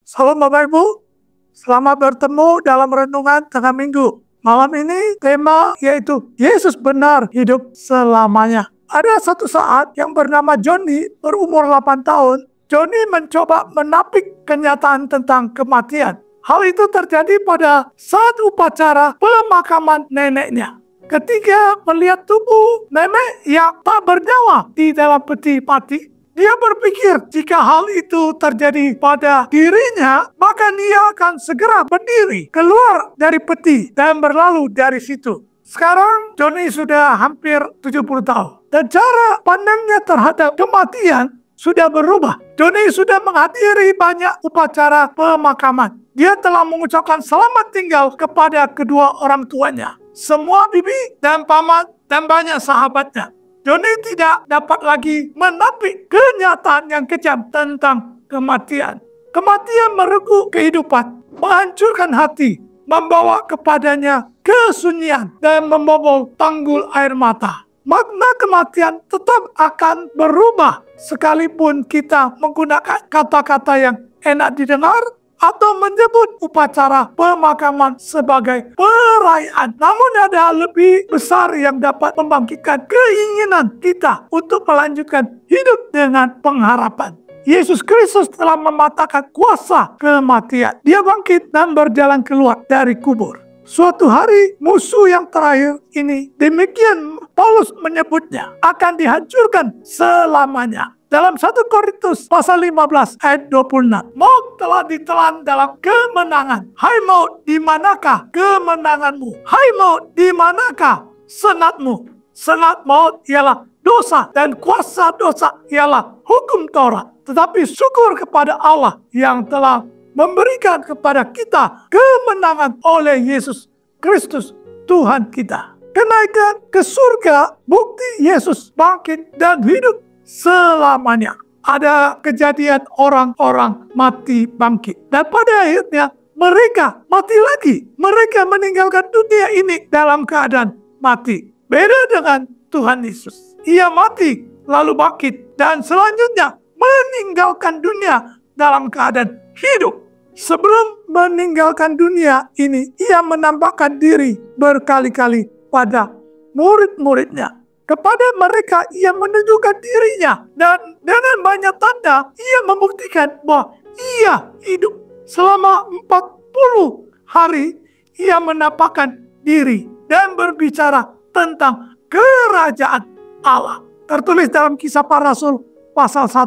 Salam Bapak Ibu, selamat bertemu dalam renungan tengah minggu. Malam ini tema yaitu Yesus benar hidup selamanya. Ada satu saat yang bernama Johnny berumur 8 tahun. Johnny mencoba menapik kenyataan tentang kematian. Hal itu terjadi pada saat upacara pemakaman neneknya. Ketika melihat tubuh nenek yang tak bernyawa di dalam peti mati, dia berpikir jika hal itu terjadi pada dirinya, maka dia akan segera berdiri, keluar dari peti, dan berlalu dari situ. Sekarang Johnny sudah hampir 70 tahun. Dan cara pandangnya terhadap kematian sudah berubah. Johnny sudah menghadiri banyak upacara pemakaman. Dia telah mengucapkan selamat tinggal kepada kedua orang tuanya, semua bibi dan paman, dan banyak sahabatnya. Johnny tidak dapat lagi menapik kenyataan yang kejam tentang kematian. Kematian merenggut kehidupan, menghancurkan hati, membawa kepadanya kesunyian, dan membobol tanggul air mata. Makna kematian tetap akan berubah sekalipun kita menggunakan kata-kata yang enak didengar atau menyebut upacara pemakaman sebagai perayaan. Namun ada lebih besar yang dapat membangkitkan keinginan kita untuk melanjutkan hidup dengan pengharapan. Yesus Kristus telah mematahkan kuasa kematian. Dia bangkit dan berjalan keluar dari kubur. Suatu hari musuh yang terakhir ini, demikian Paulus menyebutnya, akan dihancurkan selamanya. Dalam 1 Korintus pasal 15 ayat 26. Maut telah ditelan dalam kemenangan. Hai maut, di manakah kemenanganmu? Hai maut, di manakah senatmu? Senat maut ialah dosa, dan kuasa dosa ialah hukum Taurat. Tetapi syukur kepada Allah yang telah memberikan kepada kita kemenangan oleh Yesus Kristus Tuhan kita. Kenaikan ke surga, bukti Yesus bangkit dan hidup selamanya. Ada kejadian orang-orang mati bangkit. Dan pada akhirnya mereka mati lagi. Mereka meninggalkan dunia ini dalam keadaan mati. Beda dengan Tuhan Yesus. Ia mati lalu bangkit. Dan selanjutnya meninggalkan dunia dalam keadaan hidup. Sebelum meninggalkan dunia ini, ia menampakkan diri berkali-kali pada murid-muridnya. Kepada mereka ia menunjukkan dirinya, dan dengan banyak tanda ia membuktikan bahwa ia hidup. Selama 40 hari ia menampakkan diri dan berbicara tentang kerajaan Allah. Tertulis dalam Kisah Para Rasul pasal 1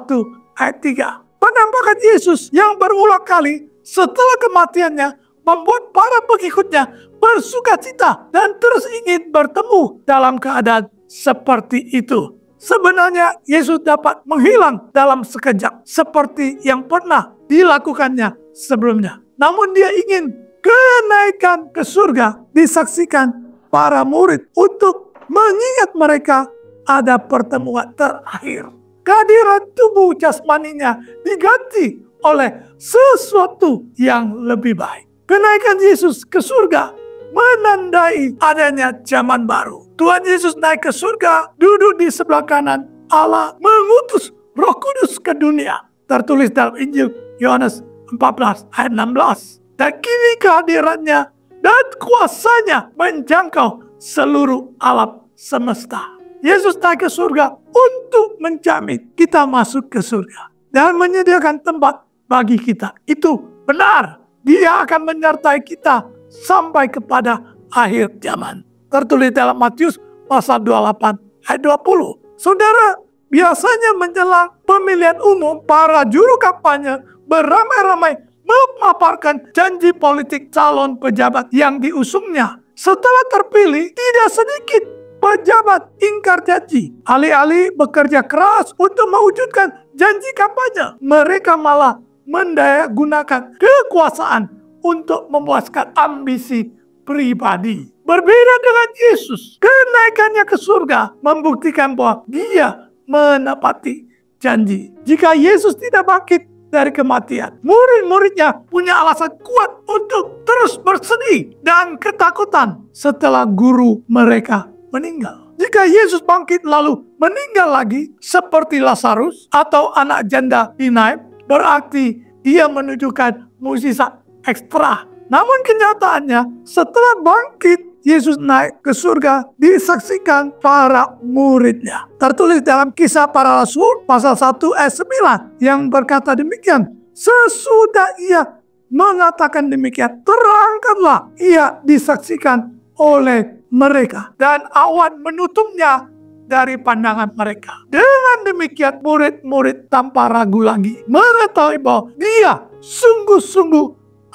ayat 3. Penampakan Yesus yang berulang kali setelah kematiannya membuat para pengikutnya bersuka cita dan terus ingin bertemu dalam keadaan seperti itu. Sebenarnya Yesus dapat menghilang dalam sekejap seperti yang pernah dilakukannya sebelumnya. Namun dia ingin kenaikan ke surga disaksikan para murid untuk mengingat mereka ada pertemuan terakhir. Kehadiran tubuh jasmaninya diganti oleh sesuatu yang lebih baik. Kenaikan Yesus ke surga menandai adanya zaman baru. Tuhan Yesus naik ke surga, duduk di sebelah kanan Allah, mengutus Roh Kudus ke dunia. Tertulis dalam Injil Yohanes 14 ayat 16. Dan kini kehadirannya dan kuasanya menjangkau seluruh alam semesta. Yesus naik ke surga untuk menjamin kita masuk ke surga dan menyediakan tempat bagi kita. Itu benar. Dia akan menyertai kita sampai kepada akhir zaman. Tertulis dalam Matius pasal 28 ayat 20. Saudara, biasanya menjelang pemilihan umum, para juru kampanye beramai-ramai memaparkan janji politik calon pejabat yang diusungnya. Setelah terpilih, tidak sedikit pejabat ingkar janji. Alih-alih bekerja keras untuk mewujudkan janji kampanye, mereka malah mendayagunakan kekuasaan untuk memuaskan ambisi pribadi. Berbeda dengan Yesus, kenaikannya ke surga membuktikan bahwa dia menepati janji. Jika Yesus tidak bangkit dari kematian, murid-muridnya punya alasan kuat untuk terus bersedih dan ketakutan setelah guru mereka meninggal. Jika Yesus bangkit lalu meninggal lagi seperti Lazarus atau anak janda di Nain, berarti Dia menunjukkan mukjizat ekstra. Namun kenyataannya setelah bangkit, Yesus naik ke surga disaksikan para muridnya. Tertulis dalam Kisah Para Rasul pasal 1 ayat 9 yang berkata demikian. Sesudah ia mengatakan demikian, terangkatlah ia disaksikan oleh mereka. Dan awan menutupnya dari pandangan mereka. Dengan demikian murid-murid tanpa ragu lagi mengetahui bahwa dia sungguh-sungguh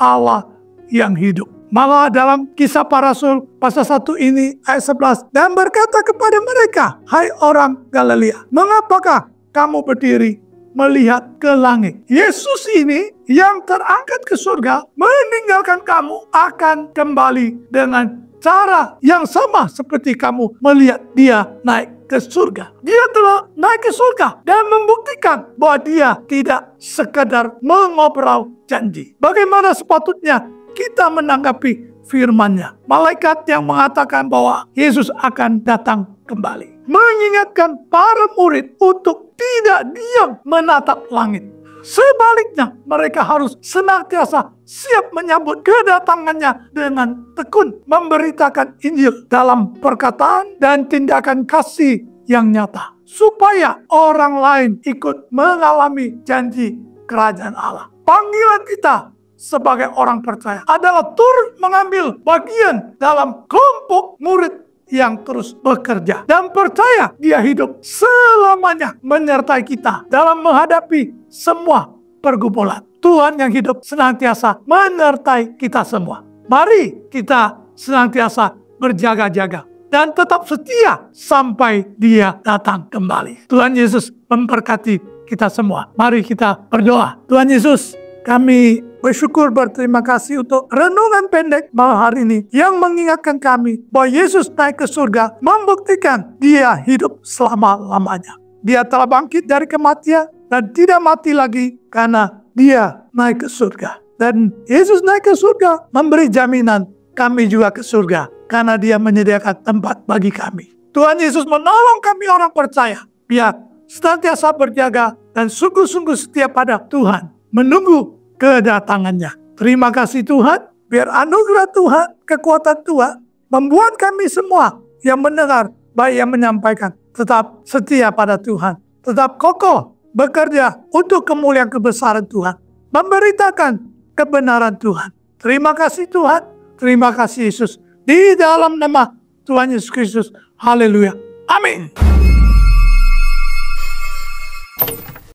Allah yang hidup. Maka dalam Kisah Para Rasul pasal 1 ini ayat 11, dan berkata kepada mereka, hai orang Galilea, mengapakah kamu berdiri melihat ke langit? Yesus ini yang terangkat ke surga meninggalkan kamu akan kembali dengan cara yang sama seperti kamu melihat dia naik ke surga. Dia telah naik ke surga dan membuktikan bahwa dia tidak sekedar mengobrol janji. Bagaimana sepatutnya kita menanggapi firman-Nya? Malaikat yang mengatakan bahwa Yesus akan datang kembali mengingatkan para murid untuk tidak diam menatap langit. Sebaliknya, mereka harus senantiasa siap menyambut kedatangannya dengan tekun, memberitakan Injil dalam perkataan dan tindakan kasih yang nyata, supaya orang lain ikut mengalami janji kerajaan Allah. Panggilan kita sebagai orang percaya adalah turut mengambil bagian dalam kelompok murid yang terus bekerja dan percaya dia hidup selamanya menyertai kita dalam menghadapi semua pergumulan. Tuhan yang hidup senantiasa menyertai kita semua. Mari kita senantiasa berjaga-jaga dan tetap setia sampai dia datang kembali. Tuhan Yesus memberkati kita semua. Mari kita berdoa. Tuhan Yesus, kami bersyukur berterima kasih untuk renungan pendek malam hari ini yang mengingatkan kami bahwa Yesus naik ke surga membuktikan dia hidup selama-lamanya. Dia telah bangkit dari kematian dan tidak mati lagi karena dia naik ke surga. Dan Yesus naik ke surga memberi jaminan kami juga ke surga karena dia menyediakan tempat bagi kami. Tuhan Yesus menolong kami orang percaya biar senantiasa berjaga dan sungguh-sungguh setia pada Tuhan, menunggu kedatangannya. Terima kasih Tuhan, biar anugerah Tuhan, kekuatan Tuhan membuat kami semua yang mendengar baik yang menyampaikan tetap setia pada Tuhan, tetap kokoh bekerja untuk kemuliaan kebesaran Tuhan, memberitakan kebenaran Tuhan. Terima kasih Tuhan, terima kasih Yesus, di dalam nama Tuhan Yesus Kristus. Haleluya. Amin.